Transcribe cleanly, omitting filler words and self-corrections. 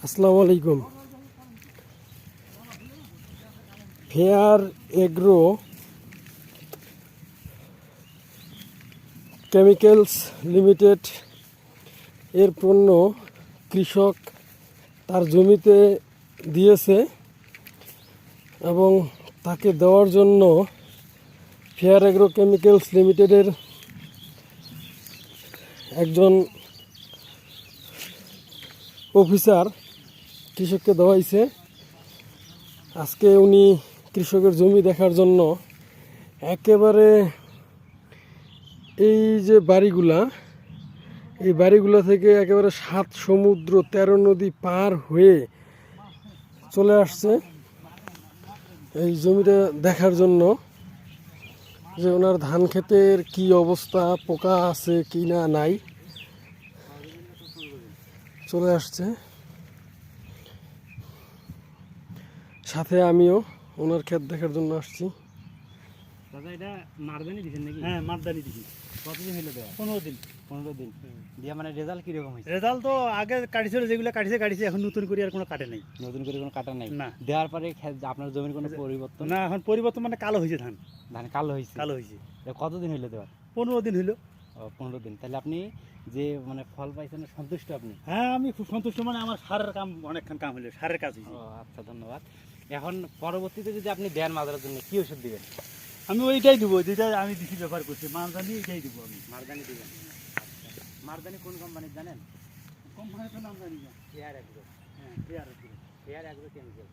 আসসালামু আলাইকুম। Fair agro chemicals limited এর পণ্য কৃষক তার জমিতে দিয়েছে এবং তাকে দেওয়ার জন্য ফেয়ার এগ্রো কেমিক্যালস লিমিটেডের একজন অফিসার কৃষককে দেওয়াইছে। আজকে উনি কৃষকের জমি দেখার জন্য একেবারে এই যে বাড়িগুলা, এই বাড়িগুলা থেকে একেবারে 7 সমুদ্র 13 নদী পার হয়ে চলে আসছে এই জমিটা দেখার জন্য যে ওনার ধান ক্ষেতের কি অবস্থা, পোকা আছে কি না নাই। চলে আসছে, সাথে আমিও ওনার ক্ষেত দেখার জন্য আসছি। দাদা এটা মারদানি দিছেন নাকি? হ্যাঁ, মারদানি দিছি। কতদিন হলো দেওয়া? 15 দিন। 15 দিন দিয়া মানে রেজাল্ট কিরকম হয়েছে? রেজাল্ট তো আগে কাটিছিল, যেগুলো কাটিছে, এখন নতুন করে আর কোনো কাটে নাই। নতুন করে কোনো কাটা নাই না। দেওয়ার পরে আপনার জমির কোনো পরিবর্তন? না, এখন পরিবর্তন মানে কালো হয়েছে ধান। ধান কালো হয়েছে? কালো হয়েছে। কতদিন হইলো দেওয়ার? 15 দিন হইলো। 15 দিন। তাহলে আপনি যে মানে ফল পাইছেন সন্তুষ্ট আপনি? হ্যাঁ, আমি খুব সন্তুষ্ট। মানে আমার সারের কাম, অনেকক্ষণ কাম হইলো, সারের কাজ হয়েছে। আচ্ছা, ধন্যবাদ। এখন পরবর্তীতে যদি আপনি দেন মাদার জন্য কি ওষুধ দিবেন? আমি ওইটাই দিব যেটা আমি দিছি, ব্যবহার করছি মারদানি, এটাই দিব আমি। মারদানি দিবেন? আচ্ছা, মারদানি কোন কোম্পানির জানেন? কোম্পানির নাম জানি না। Fair agro. হ্যাঁ, এই আর কি। Fair agro chemical.